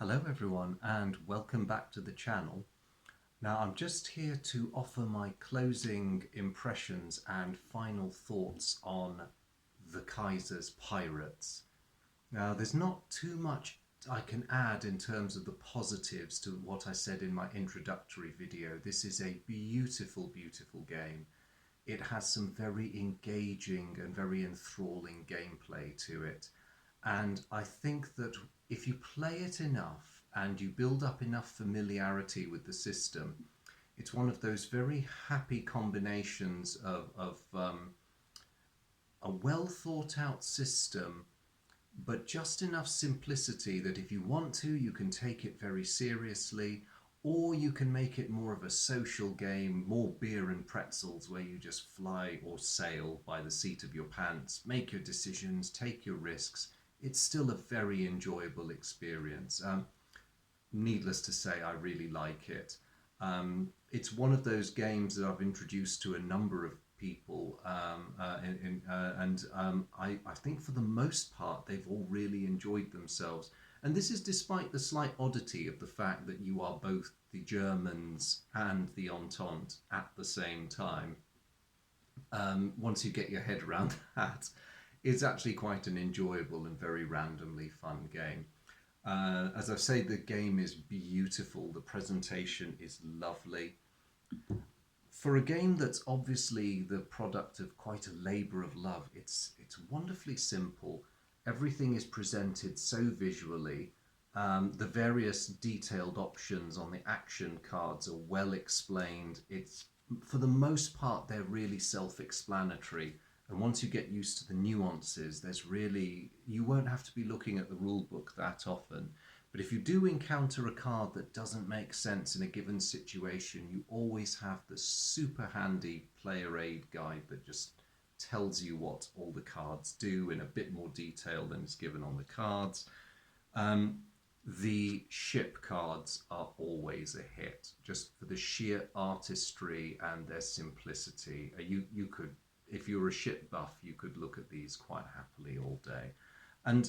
Hello everyone and welcome back to the channel. Now I'm just here to offer my closing impressions and final thoughts on the Kaiser's Pirates. Now there's not too much I can add in terms of the positives to what I said in my introductory video. This is a beautiful, beautiful game. It has some very engaging and very enthralling gameplay to it. And I think that if you play it enough and you build up enough familiarity with the system, it's one of those very happy combinations of a well thought out system, but just enough simplicity that if you want to, you can take it very seriously, or you can make it more of a social game, more beer and pretzels, where you just fly or sail by the seat of your pants, make your decisions, take your risks. It's still a very enjoyable experience. Needless to say, I really like it. It's one of those games that I've introduced to a number of people, I think for the most part they've all really enjoyed themselves. And this is despite the slight oddity of the fact that you are both the Germans and the Entente at the same time. Once you get your head around that, it's actually quite an enjoyable and very randomly fun game. As I say, the game is beautiful, the presentation is lovely. For a game that's obviously the product of quite a labour of love, it's wonderfully simple. Everything is presented so visually. The various detailed options on the action cards are well explained. It's, for the most part, they're really self-explanatory. And once you get used to the nuances, you won't have to be looking at the rule book that often. But if you do encounter a card that doesn't make sense in a given situation, you always have the super handy player aid guide that just tells you what all the cards do in a bit more detail than is given on the cards. The ship cards are always a hit, just for the sheer artistry and their simplicity. You could, if you were a ship buff, you could look at these quite happily all day. And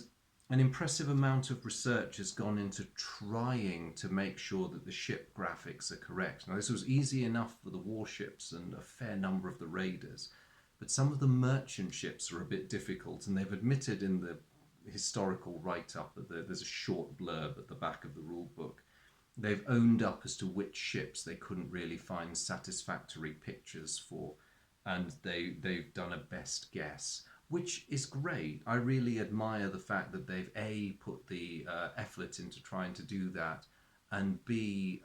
an impressive amount of research has gone into trying to make sure that the ship graphics are correct. Now, this was easy enough for the warships and a fair number of the raiders, but some of the merchant ships are a bit difficult, and they've admitted in the historical write-up that there's a short blurb at the back of the rule book. They've owned up as to which ships they couldn't really find satisfactory pictures for, and they've done a best guess, which is great. I really admire the fact that they've A, put the effort into trying to do that, and B,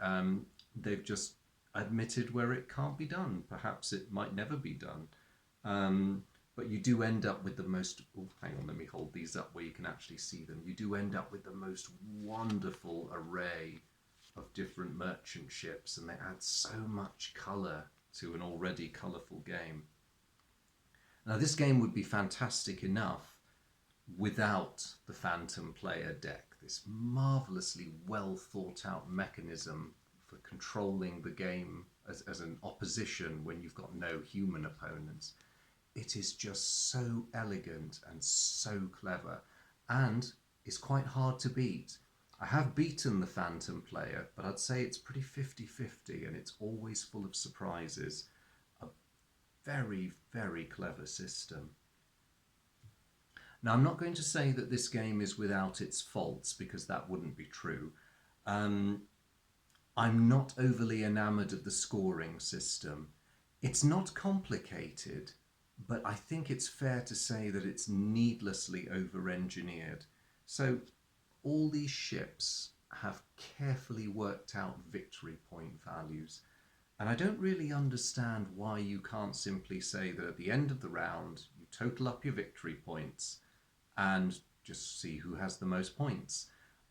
they've just admitted where it can't be done. Perhaps it might never be done. But you do end up with the most, oh, hang on, let me hold these up where you can actually see them. You do end up with the most wonderful array of different merchant ships, and they add so much colour to an already colourful game. Now, this game would be fantastic enough without the Phantom player deck, this marvellously well thought out mechanism for controlling the game as an opposition when you've got no human opponents. It is just so elegant and so clever, and is quite hard to beat. I have beaten the Phantom player, but I'd say it's pretty 50-50, and it's always full of surprises. A very, very clever system. Now, I'm not going to say that this game is without its faults, because that wouldn't be true. I'm not overly enamoured of the scoring system. It's not complicated, but I think it's fair to say that it's needlessly over-engineered. So all these ships have carefully worked out victory point values, and I don't really understand why you can't simply say that at the end of the round you total up your victory points and just see who has the most points.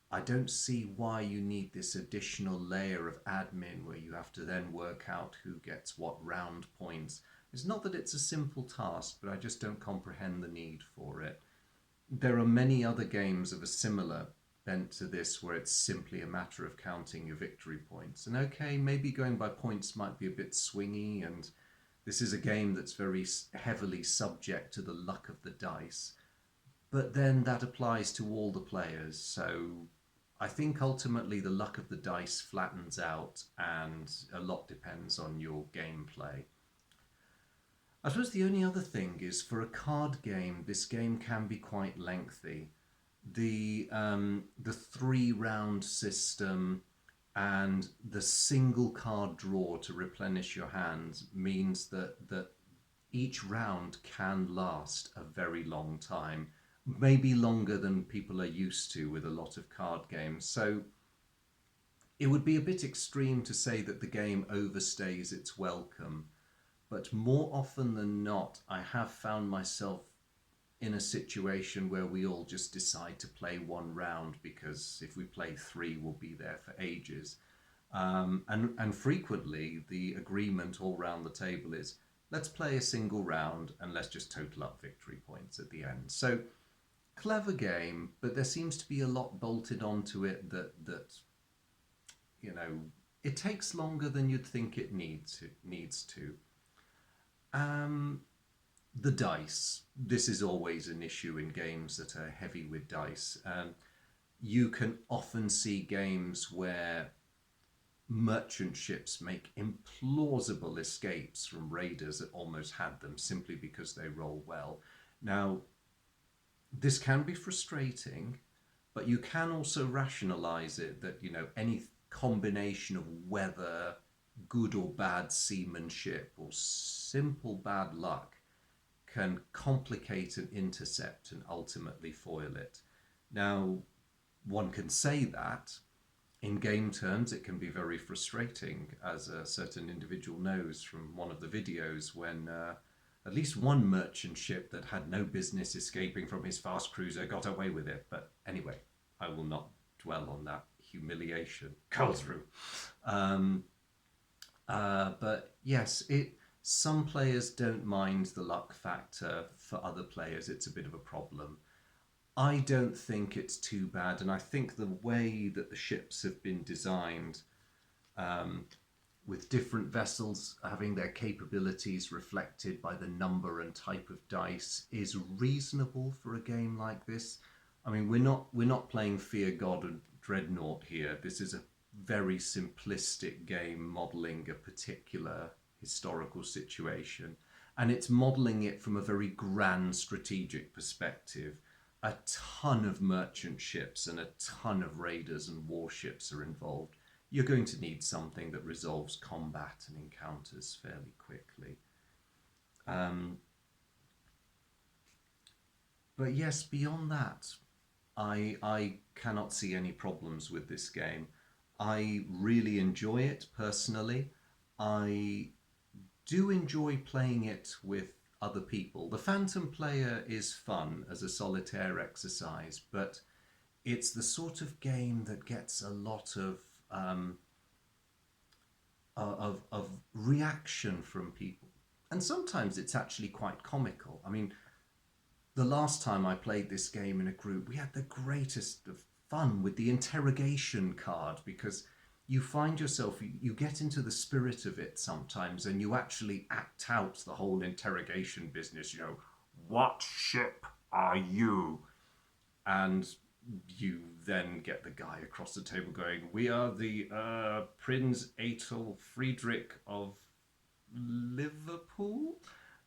I don't see why you need this additional layer of admin where you have to then work out who gets what round points. It's not that it's a simple task, but I just don't comprehend the need for it. There are many other games of a similar bent to this where it's simply a matter of counting your victory points. And okay, maybe going by points might be a bit swingy, and this is a game that's very heavily subject to the luck of the dice. But then that applies to all the players, so I think ultimately the luck of the dice flattens out and a lot depends on your gameplay. I suppose the only other thing is for a card game, this game can be quite lengthy. The 3 round system and the single card draw to replenish your hands means that each round can last a very long time, maybe longer than people are used to with a lot of card games. So it would be a bit extreme to say that the game overstays its welcome, but more often than not, I have found myself in a situation where we all just decide to play 1 round because if we play 3, we'll be there for ages. And frequently, the agreement all round the table is let's play a single round and let's just total up victory points at the end. So clever game, but there seems to be a lot bolted onto it that you know it takes longer than you'd think it needs to. Um, the dice. This is always an issue in games that are heavy with dice. You can often see games where merchant ships make implausible escapes from raiders that almost had them simply because they roll well. Now, this can be frustrating, but you can also rationalize it that, any combination of weather, good or bad seamanship, or simple bad luck can complicate an intercept and ultimately foil it. Now, one can say that. In game terms, it can be very frustrating, as a certain individual knows from one of the videos when at least one merchant ship that had no business escaping from his fast cruiser got away with it. But anyway, I will not dwell on that humiliation. Karlsruhe. But yes, some players don't mind the luck factor. For other players, it's a bit of a problem. I don't think it's too bad, and I think the way that the ships have been designed, um, with different vessels having their capabilities reflected by the number and type of dice, is reasonable for a game like this. I mean, we're not playing Fear God and Dreadnought here. This is a very simplistic game modeling a particular historical situation, and it's modeling it from a very grand strategic perspective. A ton of merchant ships and a ton of raiders and warships are involved. You're going to need something that resolves combat and encounters fairly quickly. Um, but yes, beyond that, I cannot see any problems with this game. I really enjoy it personally. I do enjoy playing it with other people. The Phantom Player is fun as a solitaire exercise, but it's the sort of game that gets a lot of reaction from people, and sometimes it's actually quite comical. I mean, the last time I played this game in a group, we had the greatest of fun with the interrogation card because you find yourself, you get into the spirit of it sometimes and you actually act out the whole interrogation business. What ship are you? And you then get the guy across the table going, we are the Prince Eitel Friedrich of Liverpool.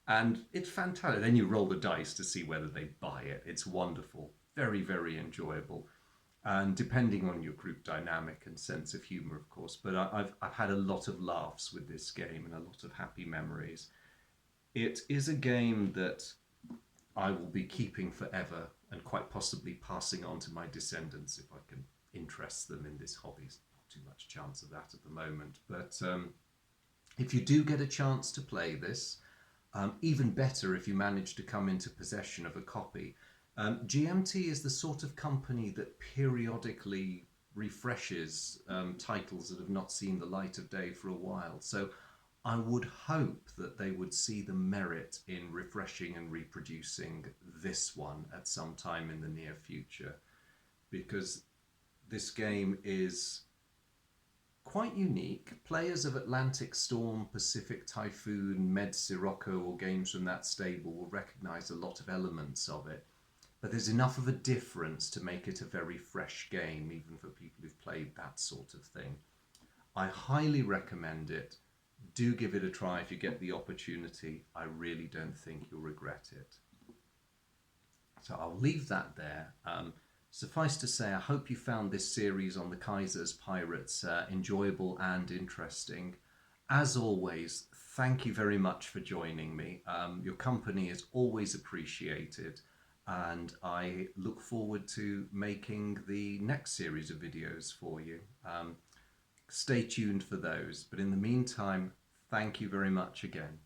And it's fantastic. Then you roll the dice to see whether they buy it. It's wonderful. Very, very enjoyable. And depending on your group dynamic and sense of humor, of course. But I've had a lot of laughs with this game and a lot of happy memories. It is a game that I will be keeping forever and quite possibly passing on to my descendants if I can interest them in this hobby. Not too much chance of that at the moment. But if you do get a chance to play this, even better if you manage to come into possession of a copy. GMT is the sort of company that periodically refreshes titles that have not seen the light of day for a while. So I would hope that they would see the merit in refreshing and reproducing this one at some time in the near future, because this game is quite unique. Players of Atlantic Storm, Pacific Typhoon, Med Sirocco, or games from that stable will recognise a lot of elements of it. but there's enough of a difference to make it a very fresh game, even for people who've played that sort of thing. I highly recommend it. Do give it a try if you get the opportunity. I really don't think you'll regret it. So I'll leave that there. Suffice to say, I hope you found this series on the Kaiser's Pirates enjoyable and interesting. As always, thank you very much for joining me. Your company is always appreciated, and I look forward to making the next series of videos for you. Stay tuned for those. But in the meantime, thank you very much again.